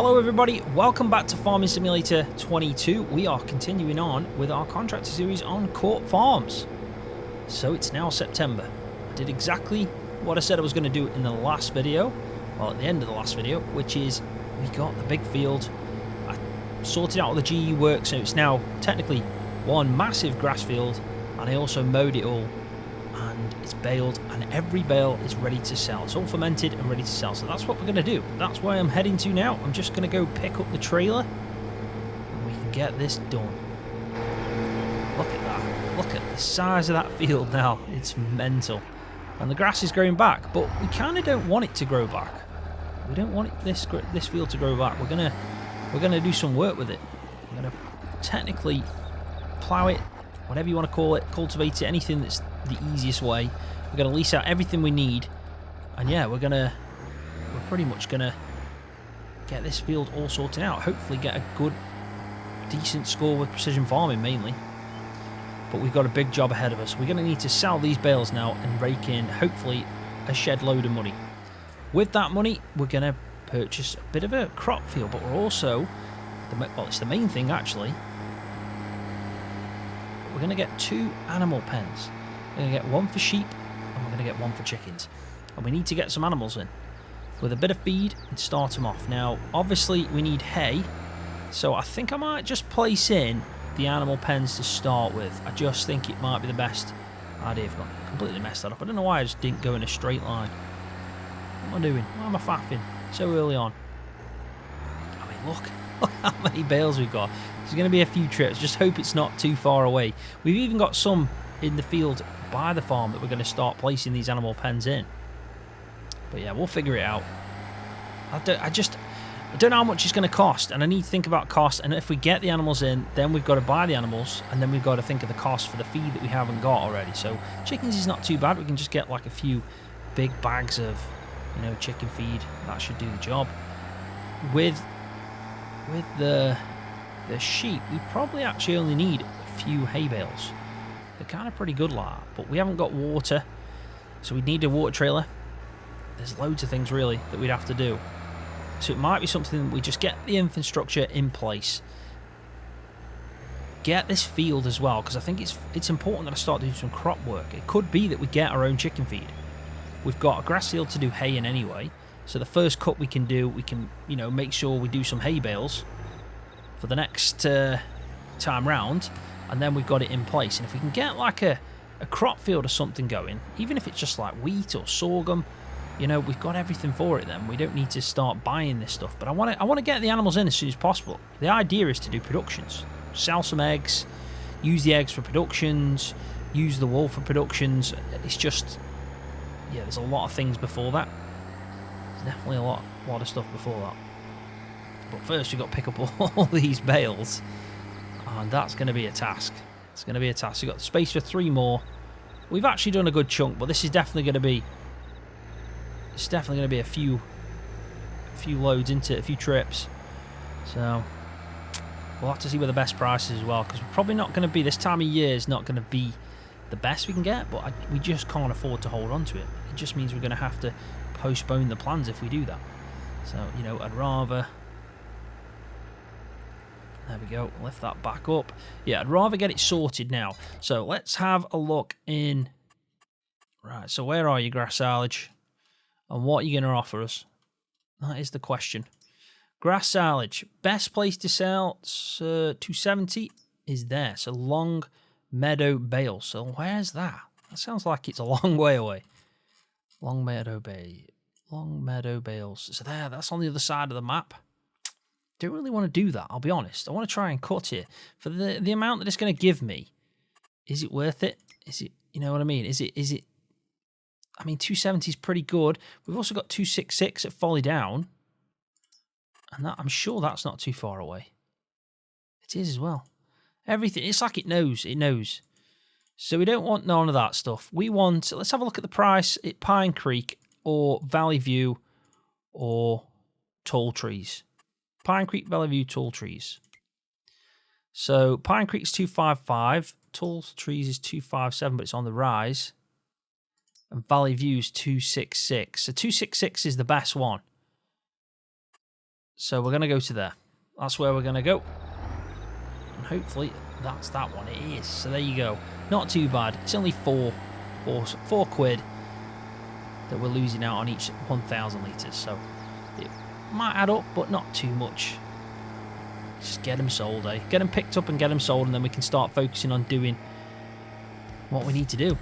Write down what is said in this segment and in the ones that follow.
Hello everybody, welcome back to Farming Simulator 22. We are continuing on with our contractor series on Court Farms. So it's now September. I did exactly what I said I was going to do in the last video, well at the end of the last video, which is we got the big field. I sorted out all the GE work, so it's now technically one massive grass field, and I also mowed it all and it's baled, and every bale is ready to sell. It's all fermented and ready to sell, so that's what we're going to do. That's where I'm heading to now. I'm just going to go pick up the trailer and we can get this done. Look at that. Look at the size of that field now. It's mental. And the grass is growing back, but we kind of don't want it to grow back. We don't want this field to grow back. We're gonna do some work with it. We're going to technically plough it, whatever you want to call it, cultivate it, anything that's the easiest way. We're going to lease out everything we need, and yeah, we're pretty much going to get this field all sorted out. Hopefully get a good, decent score with precision farming mainly. But we've got a big job ahead of us. We're going to need to sell these bales now and rake in, hopefully, a shed load of money. With that money, we're going to purchase a bit of a crop field, but we're also, well, it's the main thing actually, we're going to get 2 animal pens. We're going to get one for sheep and we're going to get one for chickens. And we need to get some animals in with a bit of feed and start them off. Now, obviously, we need hay, so I think I might just place in the animal pens to start with. I just think it might be the best idea. I've completely messed that up. I don't know why I just didn't go in a straight line. What am I doing? Why am I faffing so early on? I mean, look how many bales we've got. There's going to be a few trips. Just hope it's not too far away. We've even got some in the field by the farm that we're going to start placing these animal pens in. But yeah, we'll figure it out. I don't know how much it's going to cost, and I need to think about cost. And if we get the animals in, then we've got to buy the animals, and then we've got to think of the cost for the feed that we haven't got already. So chickens is not too bad. We can just get like a few big bags of, you know, chicken feed. That should do the job. With the sheep, we probably actually only need a few hay bales. They're kind of pretty good like that, but we haven't got water, so we need a water trailer. There's loads of things really that we'd have to do, so it might be something we just get the infrastructure in place, get this field as well, because I think it's important that I start doing some crop work. It could be that we get our own chicken feed. We've got a grass field to do hay in anyway, so the first cut we can do, we can, you know, make sure we do some hay bales for the next time round, and then we've got it in place. And if we can get like a crop field or something going, even if it's just like wheat or sorghum, you know, we've got everything for it then. We don't need to start buying this stuff. But I want to get the animals in as soon as possible. The idea is to do productions. Sell some eggs, use the eggs for productions, use the wool for productions. It's just, yeah, there's a lot of things before that. There's definitely a lot of stuff before that. But first we've got to pick up all these bales, and that's going to be a task. It's going to be a task. We've got space for 3 more. We've actually done a good chunk, but this is definitely going to be, it's definitely going to be a few loads into a few trips. So we'll have to see where the best price is as well, because we're probably not going to be, this time of year is not going to be the best we can get, but we just can't afford to hold on to it. It just means we're going to have to postpone the plans if we do that. So, you know, I'd rather, there we go, lift that back up. Yeah, I'd rather get it sorted now. So let's have a look in. Right, so where are you, grass silage? And what are you going to offer us? That is the question. Grass silage, best place to sell, 270 is there. So Long Meadow Bale. So where's that? That sounds like it's a long way away. Long Meadow Bales. So there, that's on the other side of the map. Don't really want to do that, I'll be honest. I want to try and cut here. For the amount that it's going to give me, is it worth it? Is it, you know what I mean? Is it, I mean, 270 is pretty good. We've also got 266 at Folly Down. And that, I'm sure that's not too far away. It is as well. Everything, it's like it knows. So we don't want none of that stuff. We want, let's have a look at the price at Pine Creek or Valley View or Tall Trees. Pine Creek, Valley View, Tall Trees. So Pine Creek's 255, Tall Trees is 257, but it's on the rise. And Valley View's 266. So 266 is the best one. So we're going to go to there. That's where we're going to go. And hopefully that's that one. It is. So there you go. Not too bad. It's only four quid that we're losing out on each 1,000 litres. So it might add up, but not too much. Just get them sold, eh? Get them picked up and get them sold, and then we can start focusing on doing what we need to do.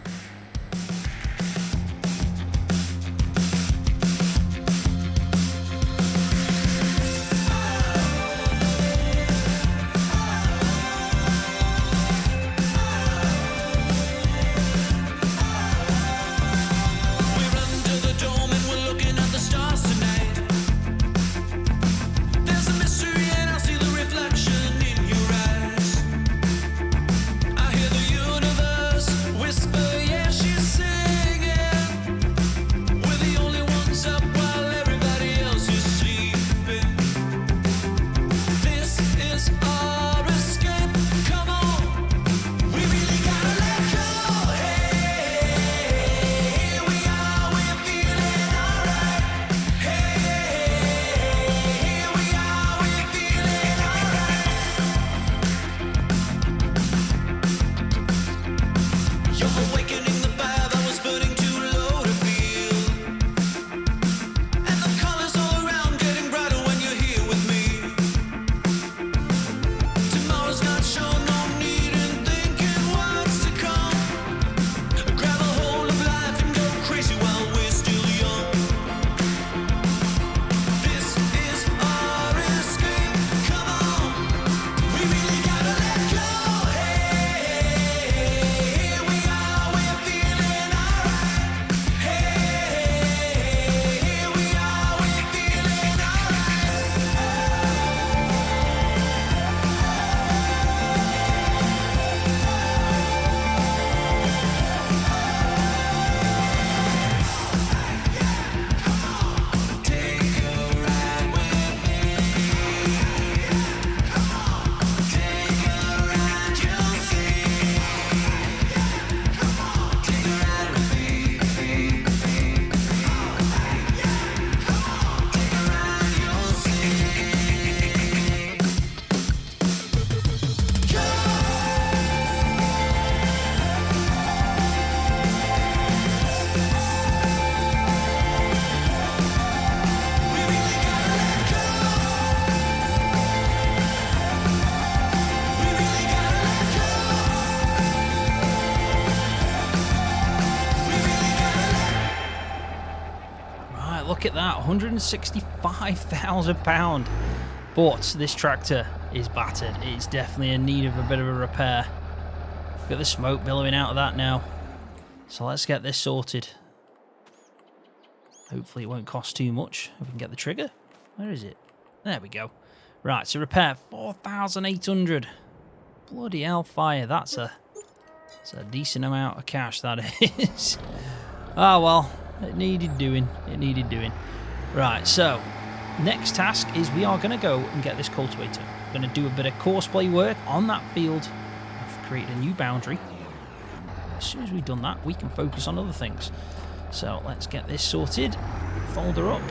Look at that, £165,000. But this tractor is battered. It's definitely in need of a bit of a repair. Look at the smoke billowing out of that now. So let's get this sorted. Hopefully it won't cost too much if we can get the trigger. Where is it? There we go. Right, so repair 4,800. Bloody hellfire, that's a decent amount of cash, that is. Ah, well. It needed doing. It needed doing. Right, so next task is we are going to go and get this cultivator. We're going to do a bit of courseplay work on that field. I've created a new boundary. As soon as we've done that, we can focus on other things. So let's get this sorted. Fold her up.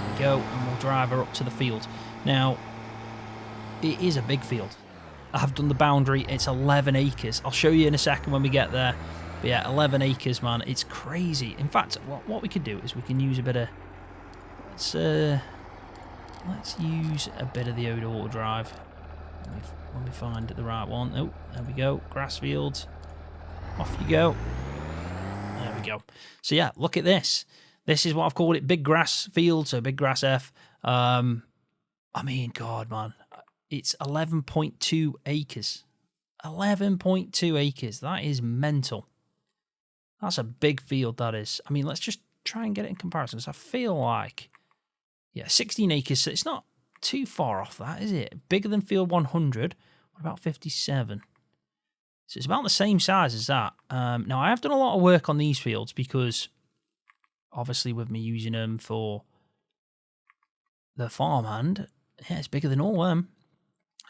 There we go, and we'll drive her up to the field. Now, it is a big field. I've done the boundary. It's 11 acres. I'll show you in a second when we get there. But yeah, 11 acres, man. It's crazy. In fact, what we could do is we can use a bit of... Let's use a bit of the Oda Auto Drive. When we find the right one. Oh, there we go. Grass fields. Off you go. There we go. So yeah, look at this. This is what I've called it. Big grass field, so big grass F. I mean, God, man. It's 11.2 acres. 11.2 acres. That is mental. That's a big field, that is. I mean, let's just try and get it in comparison. So I feel like, yeah, 16 acres. So it's not too far off that, is it? Bigger than field 100. What about 57? So it's about the same size as that. Now, I have done a lot of work on these fields because, obviously, with me using them for the farmhand, yeah, it's bigger than all of them.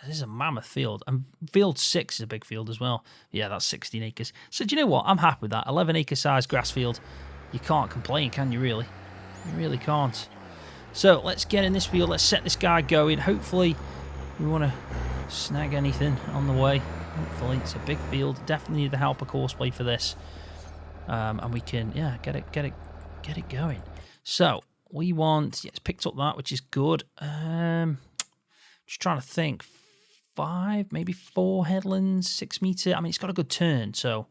This is a mammoth field. And field 6 is a big field as well. Yeah, that's 16 acres. So do you know what? I'm happy with that. 11 acre size grass field. You can't complain, can you really? You really can't. So let's get in this field. Let's set this guy going. Hopefully we want to snag anything on the way. Hopefully it's a big field. Definitely need the helper courseplay for this. And we can, yeah, get it going. So we want, yes, picked up that, which is good. Just trying to think. 5, maybe 4 headlands, 6 meter. I mean, it's got a good turn, so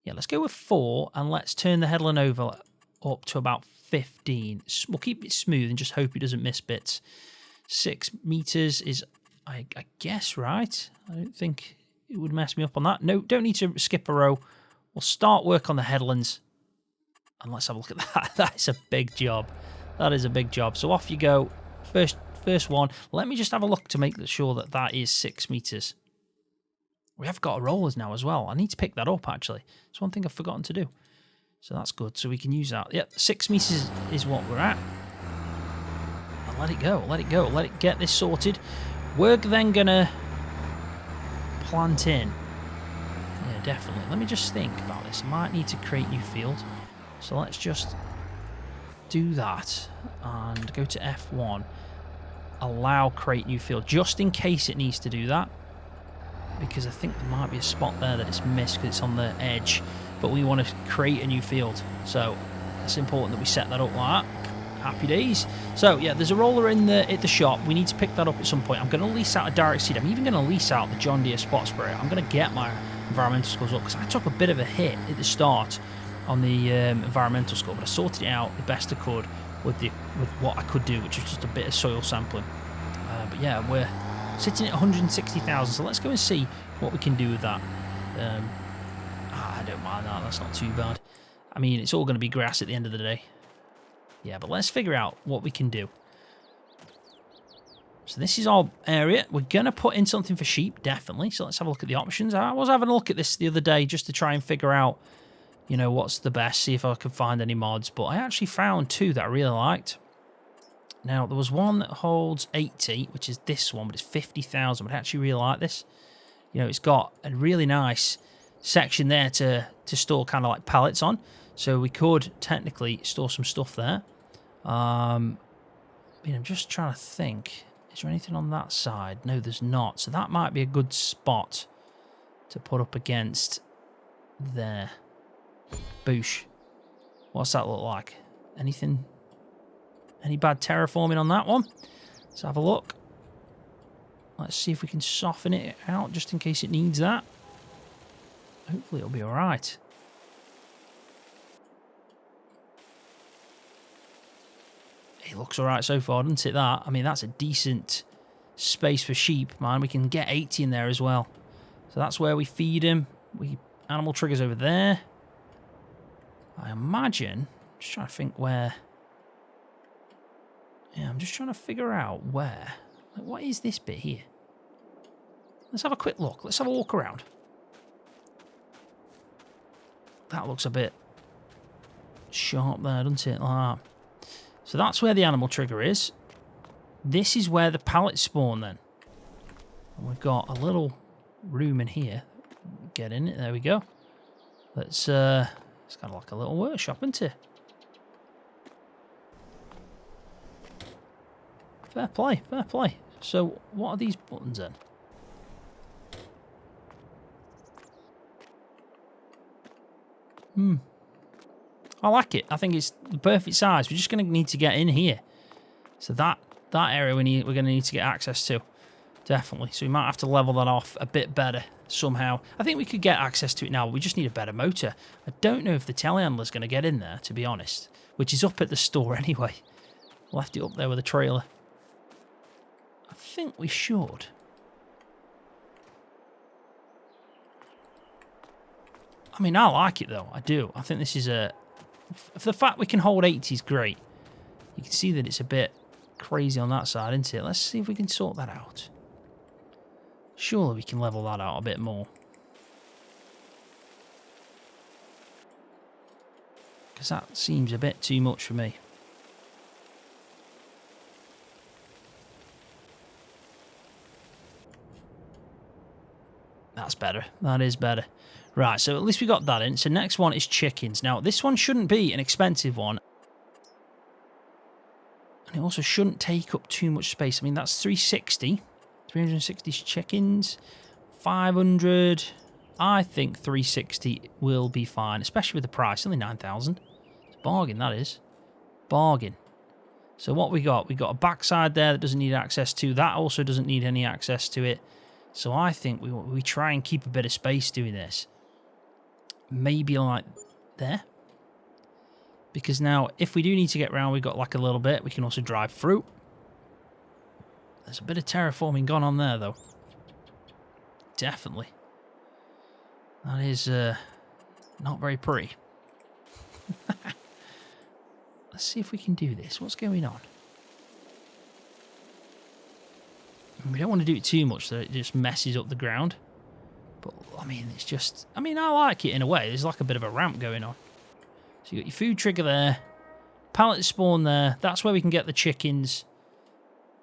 yeah, let's go with 4 and let's turn the headland over up to about 15. We'll keep it smooth and just hope it doesn't miss bits. 6 meters is, I guess, right. I don't think it would mess me up on that. No, don't need to skip a row. We'll start work on the headlands and let's have a look at that. That is a big job. That is a big job. So off you go. First one. Let me just have a look to make sure that that is 6 meters. We have got rollers now as well. I need to pick that up, actually. It's one thing I've forgotten to do. So that's good. So we can use that. Yep, 6 meters is what we're at. And let it go. Let it go. Let it get this sorted. We're then going to plant in. Yeah, definitely. Let me just think about this. I might need to create new field. So let's just do that and go to F1. Allow create new field just in case it needs to do that, because I think there might be a spot there that it's missed because it's on the edge, but we want to create a new field, so it's important that we set that up like that. Happy days. So yeah, there's a roller in at the shop. We need to pick that up at some point. I'm going to lease out a direct seed. I'm even going to lease out the John Deere spot sprayer. I'm going to get my environmental scores up because I took a bit of a hit at the start on the environmental score, but I sorted it out the best I could with what I could do, which is just a bit of soil sampling. But yeah, we're sitting at 160,000, so let's go and see what we can do with that. I don't mind that, that's not too bad. I mean, it's all going to be grass at the end of the day. Yeah, but let's figure out what we can do. So this is our area. We're going to put in something for sheep, definitely. So let's have a look at the options. I was having a look at this the other day just to try and figure out, you know, what's the best, see if I could find any mods. But I actually found 2 that I really liked. Now, there was one that holds 80, which is this one, but it's 50,000. But I actually really like this. You know, it's got a really nice section there to store kind of like pallets on. So we could technically store some stuff there. I mean, I'm just trying to think. Is there anything on that side? No, there's not. So that might be a good spot to put up against there. Boosh. What's that look like? Anything? Any bad terraforming on that one? Let's have a look. Let's see if we can soften it out just in case it needs that. Hopefully it'll be alright. It looks alright so far, doesn't it, that? I mean, that's a decent space for sheep, man. We can get 80 in there as well. So that's where we feed him. Animal triggers over there. I imagine, just trying to think where. Yeah, I'm just trying to figure out where. Like, what is this bit here? Let's have a quick look. Let's have a walk around. That looks a bit sharp there, doesn't it? Like that. So that's where the animal trigger is. This is where the pallets spawn then. And we've got a little room in here. Get in it. There we go. Let's it's kind of like a little workshop, isn't it? Fair play, fair play. So, what are these buttons then? I like it. I think it's the perfect size. We're just going to need to get in here. So that area we're going to need to get access to. Definitely. So we might have to level that off a bit better somehow. I think we could get access to it now, but we just need a better motor. I don't know if the telehandler's going to get in there, to be honest, which is up at the store anyway. Left it up there with a trailer. I think we should. I mean, I like it though. I do. I think this is a... The fact we can hold 80 is great. You can see that it's a bit crazy on that side, isn't it? Let's see if we can sort that out. Surely we can level that out a bit more. Because that seems a bit too much for me. That's better. That is better. Right, so at least we got that in. So next one is chickens. Now, this one shouldn't be an expensive one. It also shouldn't take up too much space. I mean, that's 360. 360 chickens. 500. I think 360 will be fine, especially with the price. Only 9,000. It's a bargain, that is. Bargain. So what we got? We got a backside there that doesn't need access to. That also doesn't need any access to it. So I think we try and keep a bit of space doing this. Maybe like there. Because now, if we do need to get round, we've got like a little bit. We can also drive through. There's a bit of terraforming gone on there, though. Definitely. That is not very pretty. Let's see if we can do this. What's going on? We don't want to do it too much so it just messes up the ground. But, I mean, it's just... I mean, I like it in a way. There's like a bit of a ramp going on. So you got your food trigger there. Pallet spawn there. That's where we can get the chickens.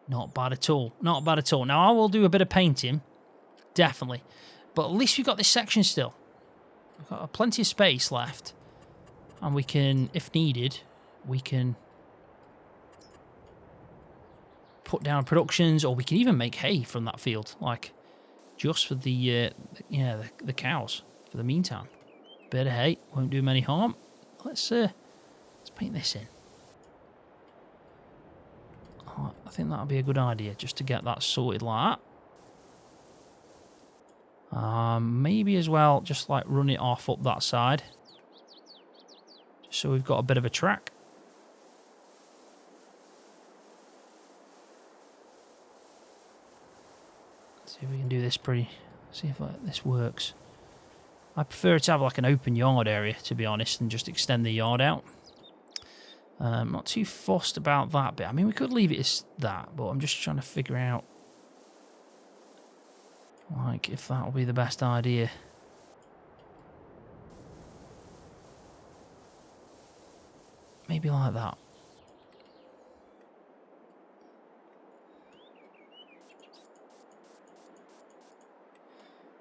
Not bad at all. Not bad at all. Now, I will do a bit of painting. Definitely. But at least we've got this section still. We've got plenty of space left. And we can, if needed, we can put down productions, or we can even make hay from that field, like just for the cows for the meantime. Bit of hay won't do them any harm. Let's paint this in. Oh, I think that'll be a good idea, just to get that sorted like that. Maybe as well, just like run it off up that side, just so we've got a bit of a track. See if we can do this pretty. See if this works. I prefer to have like an open yard area, to be honest, and just extend the yard out. I'm not too fussed about that bit. I mean, we could leave it as that, but I'm just trying to figure out, like, if that'll be the best idea. Maybe like that.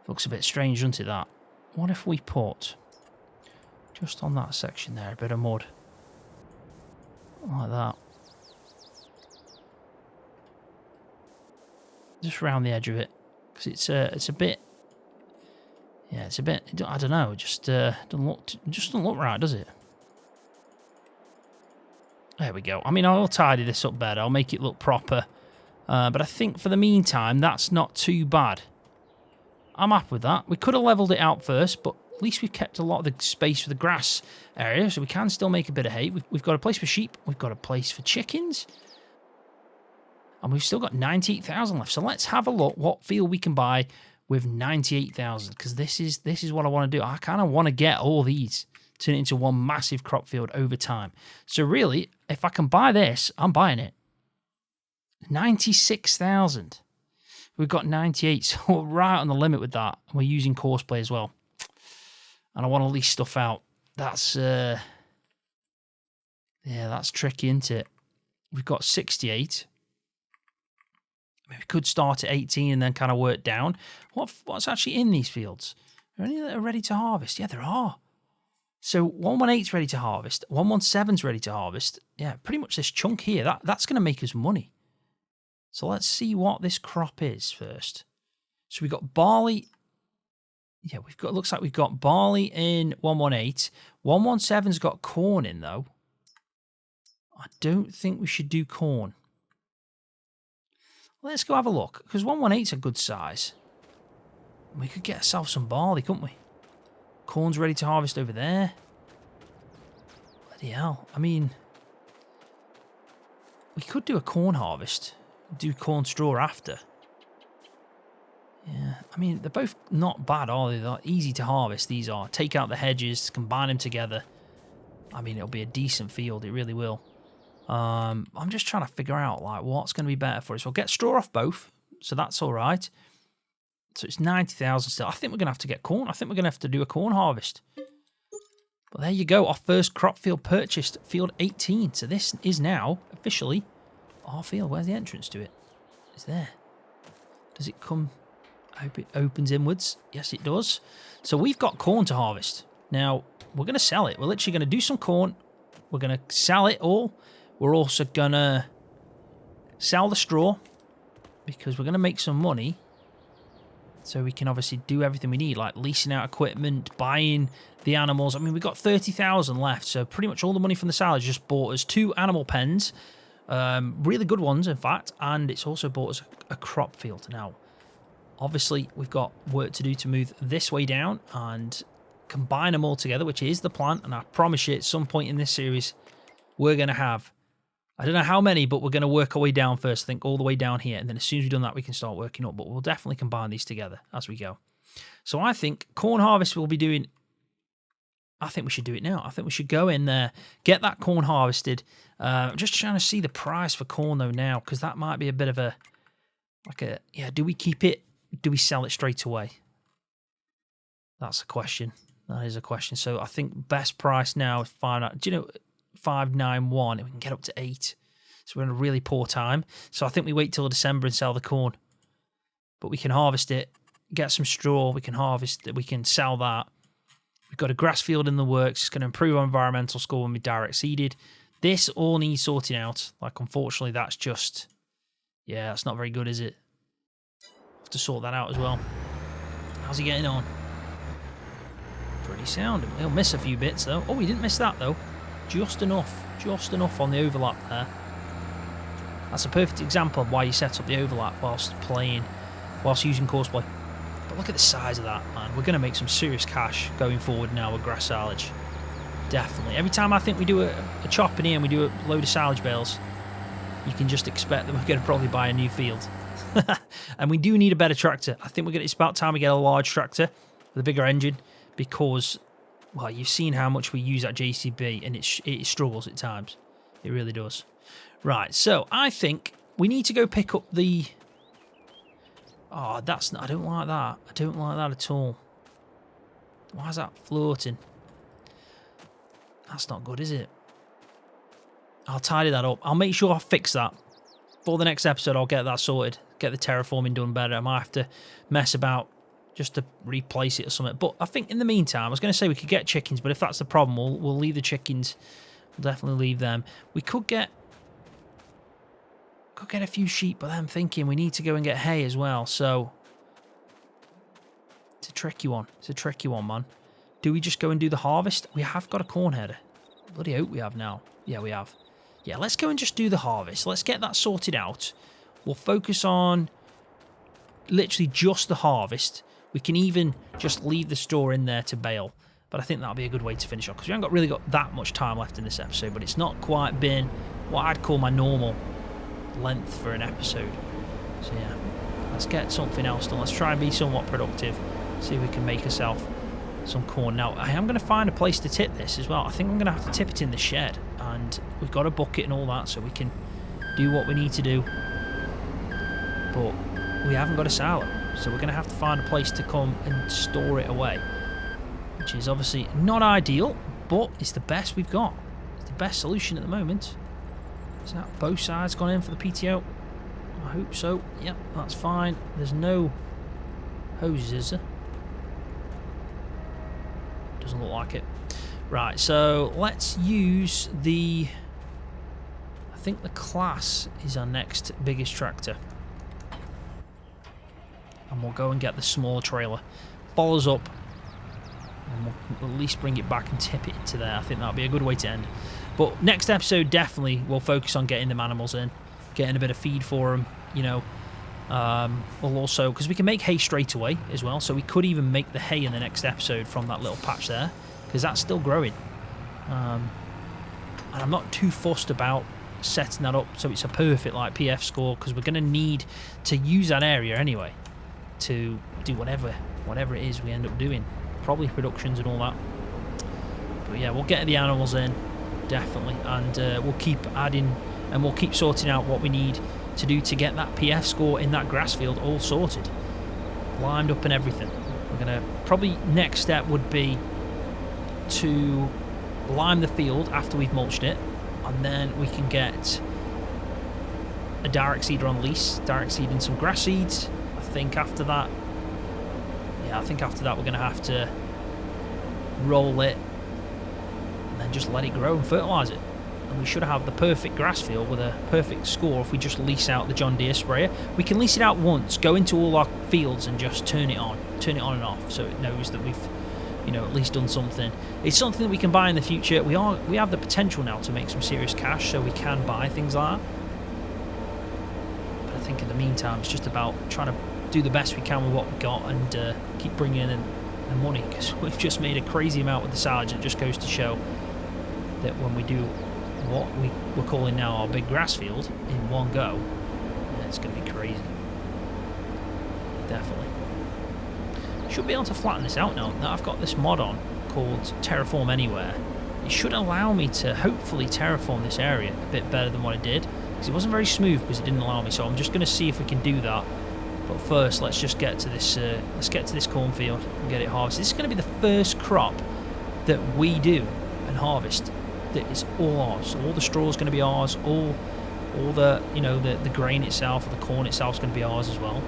Looks a bit strange, doesn't it, that? What if we put, just on that section there, a bit of mud? Like that. Just around the edge of it. Because it's a bit... Yeah, it's a bit... I don't know, it just doesn't look right, does it? There we go. I mean, I'll tidy this up better. I'll make it look proper. But I think for the meantime, that's not too bad. I'm happy with that. We could have levelled it out first, but at least we've kept a lot of the space for the grass area, so we can still make a bit of hay. We've got a place for sheep. We've got a place for chickens. And we've still got 98,000 left. So let's have a look what field we can buy with 98,000, because this is what I want to do. I kind of want to get all these, turn it into one massive crop field over time. So really, if I can buy this, I'm buying it. 96,000. We've got 98, so we're right on the limit with that. And we're using Courseplay as well. And I want to lease stuff out. That's, yeah, that's tricky, isn't it? We've got 68. I mean, we could start at 18 and then kind of work down. What's actually in these fields? Are any that are ready to harvest? Yeah, there are. So 118's ready to harvest. 117's ready to harvest. Yeah, pretty much this chunk here. That's going to make us money. So let's see what this crop is first. So we've got barley. Yeah, looks like we've got barley in 118. 117's got corn in, though. I don't think we should do corn. Let's go have a look, because 118's a good size. We could get ourselves some barley, couldn't we? Corn's ready to harvest over there. Bloody hell. I mean, we could do a corn harvest. Do corn straw after. Yeah, I mean, they're both not bad, are they? They're easy to harvest, these are. Take out the hedges, combine them together. I mean, it'll be a decent field, it really will. I'm just trying to figure out, like, what's going to be better for us. We'll get straw off both, so that's all right. So it's 90,000 still. I think we're going to have to get corn. I think we're going to have to do a corn harvest. But there you go, our first crop field purchased, field 18. So this is now officially our field. Where's the entrance to it? It's there. Does it come? I hope it opens inwards. Yes, it does. So we've got corn to harvest. Now, we're going to sell it. We're literally going to do some corn. We're going to sell it all. We're also going to sell the straw because we're going to make some money. So we can obviously do everything we need, like leasing out equipment, buying the animals. I mean, we've got 30,000 left, so pretty much all the money from the silage just bought us 2 animal pens, really good ones, in fact, and it's also bought us a crop field. Now, obviously, we've got work to do to move this way down and combine them all together, which is the plan, and I promise you at some point in this series, we're going to have, I don't know how many, but we're going to work our way down first, I think, all the way down here. And then as soon as we've done that, we can start working up. But we'll definitely combine these together as we go. So I think corn harvest we'll be doing, I think we should do it now. I think we should go in there, get that corn harvested. I'm just trying to see the price for corn, though, now, because that might be a bit of a, yeah, do we keep it? Do we sell it straight away? That's a question. That is a question. So I think best price now is 591, and we can get up to 8. So we're in a really poor time. So I think we wait till December and sell the corn. But we can harvest it, get some straw, we can harvest it, we can sell that. We've got a grass field in the works. It's going to improve our environmental score when we direct seeded. This all needs sorting out. Like, unfortunately, that's just, yeah, that's not very good, is it? Have to sort that out as well. How's he getting on? Pretty sound. He'll miss a few bits, though. Oh, he didn't miss that, though. Just enough on the overlap there. That's a perfect example of why you set up the overlap whilst using Courseplay. But look at the size of that, man. We're going to make some serious cash going forward now with grass silage. Definitely. Every time I think we do a chop in here and we do a load of silage bales, you can just expect that we're going to probably buy a new field. And we do need a better tractor. I think it's about time we get a large tractor with a bigger engine, because, well, you've seen how much we use that JCB, and it struggles at times. It really does. Right, so I think we need to go pick up the... Oh, that's not... I don't like that. I don't like that at all. Why is that floating? That's not good, is it? I'll tidy that up. I'll make sure I fix that. For the next episode, I'll get that sorted. Get the terraforming done better. I might have to mess about just to replace it or something. But I think in the meantime, I was going to say we could get chickens, but if that's the problem, we'll leave the chickens. We'll definitely leave them. We could get a few sheep, but I'm thinking we need to go and get hay as well. So it's a tricky one. It's a tricky one, man. Do we just go and do the harvest? We have got a corn header. Bloody hope we have now. Yeah, we have. Yeah, let's go and just do the harvest. Let's get that sorted out. We'll focus on literally just the harvest. We can even just leave the store in there to bale. But I think that'll be a good way to finish off, because we haven't really got that much time left in this episode, but it's not quite been what I'd call my normal length for an episode. So yeah, let's get something else done. Let's try and be somewhat productive. See if we can make ourselves some corn. Now, I am going to find a place to tip this as well. I think I'm going to have to tip it in the shed, and we've got a bucket and all that, so we can do what we need to do. But we haven't got a silo, so we're going to have to find a place to come and store it away, which is obviously not ideal, but it's the best we've got. It's the best solution at the moment. Is that both sides gone in for the PTO? I hope so. Yep, that's fine. There's no hoses, is there? Doesn't look like it. Right, so let's use the... I think the Class is our next biggest tractor. And we'll go and get the smaller trailer. Follows up. And we'll at least bring it back and tip it into there. I think that'll be a good way to end. But next episode, definitely, we'll focus on getting them animals in. Getting a bit of feed for them, you know. We'll also, because we can make hay straight away as well, so we could even make the hay in the next episode from that little patch there, because that's still growing. And I'm not too fussed about setting that up so it's a perfect like PF score, because we're going to need to use that area anyway to do whatever it is we end up doing, probably productions and all that. But yeah, we'll get the animals in definitely, and we'll keep adding and we'll keep sorting out what we need to do to get that PF score in that grass field all sorted, limed up and everything. We're gonna probably next step would be to lime the field after we've mulched it, and then we can get a direct seeder on lease, direct seeding some grass seeds. I think after that, yeah, I think after that we're gonna have to roll it and then just let it grow and fertilise it. and we should have the perfect grass field with a perfect score if we just lease out the John Deere sprayer. We can lease it out once, go into all our fields and just turn it on and off, so it knows that we've, you know, at least done something. It's something that we can buy in the future. We have the potential now to make some serious cash, so we can buy things like that. But I think in the meantime, it's just about trying to do the best we can with what we got and keep bringing in the money, because we've just made a crazy amount with the silage. It just goes to show that when we do what we're calling now our big grass field in one go, yeah, it's going to be crazy. Definitely. Should be able to flatten this out now that I've got this mod on called Terraform Anywhere. It should allow me to hopefully terraform this area a bit better than what I did, because it wasn't very smooth because it didn't allow me. So I'm just going to see if we can do that. But first, let's just get to this. Let's get to this cornfield and get it harvested. This is going to be the first crop that we do and harvest that is all ours. All the straw is going to be ours. All the, you know, the grain itself, or the corn itself, is going to be ours as well.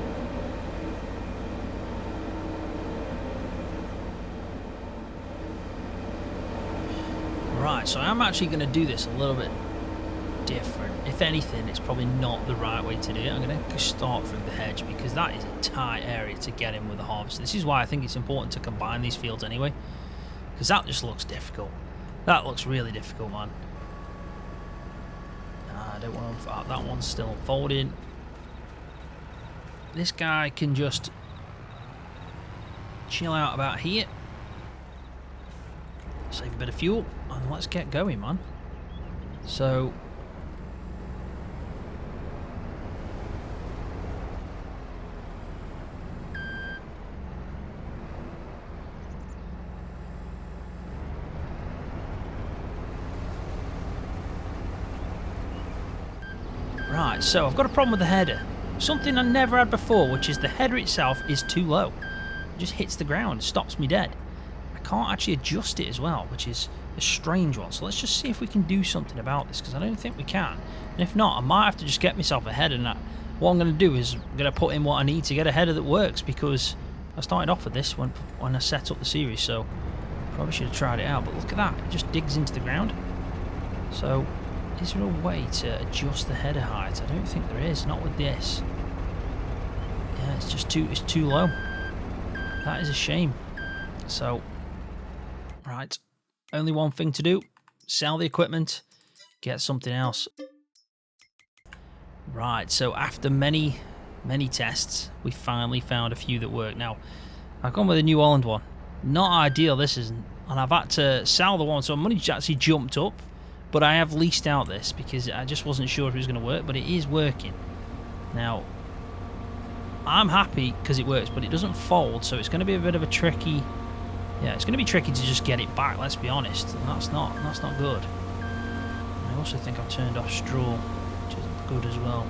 Right, so I'm actually going to do this a little bit different. If anything, it's probably not the right way to do it. I'm going to start through the hedge, because that is a tight area to get in with the harvest. This is why I think it's important to combine these fields anyway, because that just looks difficult. That looks really difficult, man. I don't want to... that one's still unfolding. This guy can just chill out about here. Save a bit of fuel, and let's get going, man. So... Right, so I've got a problem with the header. Something I never had before, which is the header itself is too low. It just hits the ground, stops me dead. I can't actually adjust it as well, which is a strange one. So let's just see if we can do something about this, because I don't think we can. And if not, I might have to just get myself a header. And what I'm going to do is I'm going to put in what I need to get a header that works, because I started off with this when I set up the series, so probably should have tried it out. But look at that, it just digs into the ground. So... is there a way to adjust the header height? I don't think there is, not with this. Yeah, it's just too low. That is a shame. So, right, only one thing to do: sell the equipment, get something else. Right, so after many tests, we finally found a few that work. Now, I've gone with a New Holland one. Not ideal, this isn't, and I've had to sell the one, so money's actually jumped up. But I have leased out this because I just wasn't sure if it was going to work, but it is working. Now, I'm happy because it works, but it doesn't fold, so it's going to be a bit of a tricky... yeah, it's going to be tricky to just get it back, let's be honest, and that's not good. And I also think I've turned off straw, which isn't good as well.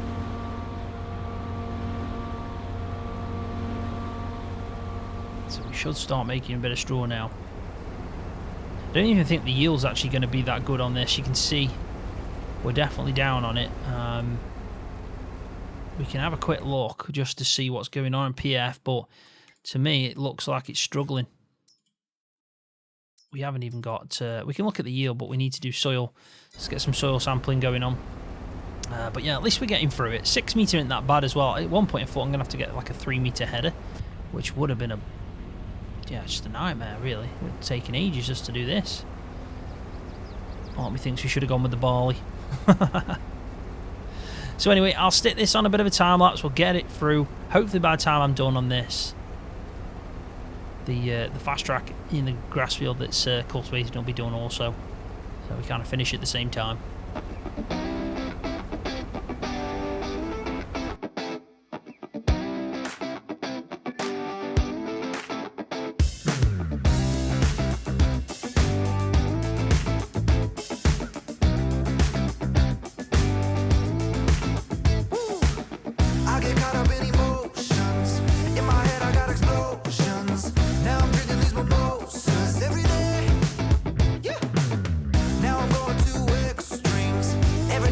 So we should start making a bit of straw now. I don't even think the yield's actually going to be that good on this. You can see we're definitely down on it. We can have a quick look just to see what's going on in PF, but to me it looks like it's struggling. We haven't even got... we can look at the yield, but we need to do soil. Let's get some soil sampling going on. But yeah, at least we're getting through it. 6 metre isn't that bad as well. At one point I thought I'm going to have to get like a 3 metre header, which would have been a... yeah, it's just a nightmare, really. It would have taken ages just to do this. Part of me thinks we should have gone with the barley. So anyway, I'll stick this on a bit of a time lapse. We'll get it through. Hopefully by the time I'm done on this, the fast track in the grass field that's cultivated will be done also. So we kind of finish at the same time. Every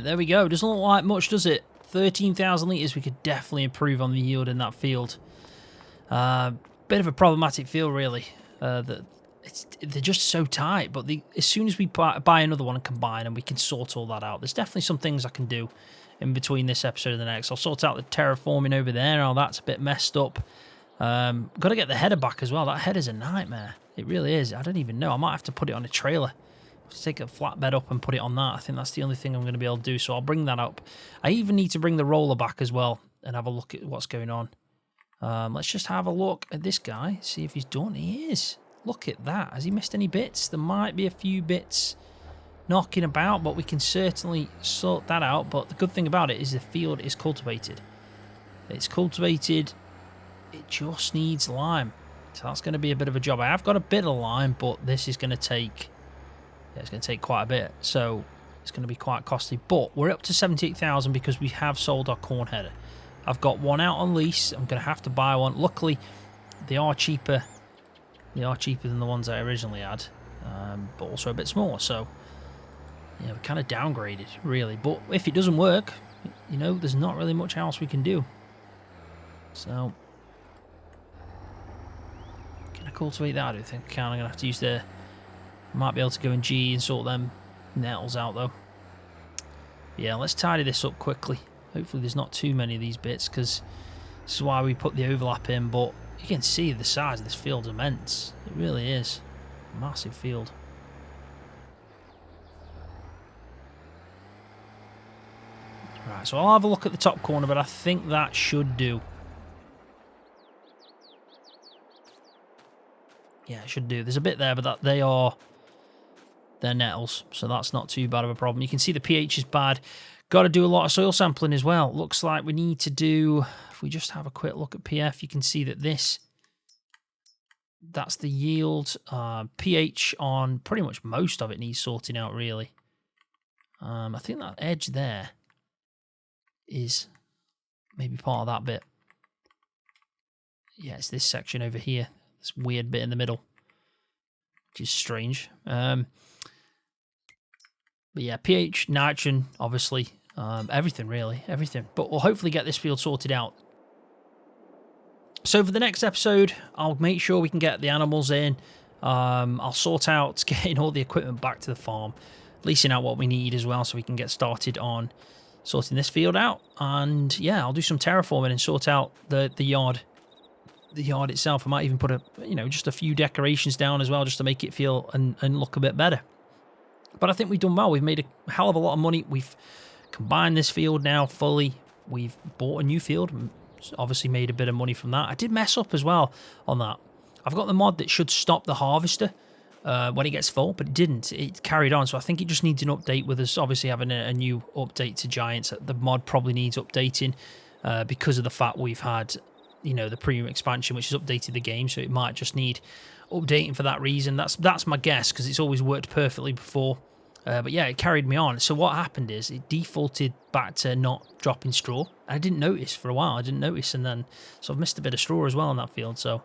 there we go. Doesn't look like much, does it? 13,000 litres. We could definitely improve on the yield in that field. Bit of a problematic field, really. They're just so tight, but as soon as we buy another one and combine them, we can sort all that out. There's definitely some things I can do in between this episode and the next. I'll sort out the terraforming over there. Oh, that's a bit messed up. Got to get the header back as well. That header's a nightmare. It really is. I don't even know. I might have to put it on a trailer. Take a flatbed up and put it on that. I think that's the only thing I'm going to be able to do, so I'll bring that up. I even need to bring the roller back as well and have a look at what's going on. Let's just have a look at this guy, see if he's done. He is. Look at that. Has he missed any bits? There might be a few bits knocking about, but we can certainly sort that out. But the good thing about it is the field is cultivated. It's cultivated. It just needs lime. So that's going to be a bit of a job. I have got a bit of lime, but this is going to take... Yeah, it's going to take quite a bit, so it's going to be quite costly. But we're up to 78,000 because we have sold our corn header. I've got one out on lease. I'm going to have to buy one. Luckily, they are cheaper. They are cheaper than the ones I originally had, but also a bit smaller. So, yeah, we're kind of downgraded, really. But if it doesn't work, you know, there's not really much else we can do. So, can I cultivate that? I don't think I can. I'm going to have to use the... Might be able to go in G and sort them nettles out, though. Yeah, let's tidy this up quickly. Hopefully there's not too many of these bits, because this is why we put the overlap in. But you can see the size of this field's immense. It really is. A massive field. Right, so I'll have a look at the top corner, but I think that should do. Yeah, it should do. There's a bit there, but they're nettles, so that's not too bad of a problem. You can see the pH is bad. Got to do a lot of soil sampling as well. Looks like we need to do, if we just have a quick look at PF, you can see that that's the yield. pH on pretty much most of it needs sorting out, really. I think that edge there is maybe part of that bit. Yeah, it's this section over here. This weird bit in the middle, which is strange. But yeah, pH, nitrogen, obviously, everything really, everything. But we'll hopefully get this field sorted out. So for the next episode, I'll make sure we can get the animals in. I'll sort out getting all the equipment back to the farm, leasing out what we need as well, so we can get started on sorting this field out. And yeah, I'll do some terraforming and sort out the yard. The yard itself. I might even put just a few decorations down as well, just to make it feel and look a bit better. But I think we've done well. We've made a hell of a lot of money. We've combined this field now fully. We've bought a new field. Obviously made a bit of money from that. I did mess up as well on that. I've got the mod that should stop the harvester when it gets full, but it didn't. It carried on, so I think it just needs an update with us obviously having a new update to Giants. The mod probably needs updating because of the fact we've had, the premium expansion, which has updated the game, so it might just need updating for that reason. That's my guess, because it's always worked perfectly before. But yeah, it carried me on. So what happened is it defaulted back to not dropping straw. I didn't notice for a while. And then so I've missed a bit of straw as well on that field. So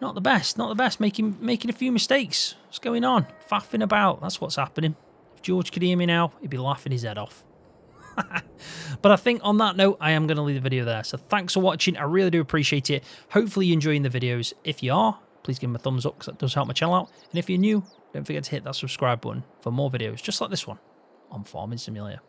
not the best, making a few mistakes. What's going on? Faffing about. That's what's happening. If George could hear me now, he'd be laughing his head off. But I think on that note, I am going to leave the video there. So thanks for watching. I really do appreciate it. Hopefully you're enjoying the videos. If you are, please give them a thumbs up, because that does help my channel out. And if you're new, don't forget to hit that subscribe button for more videos just like this one on Farming Simulator.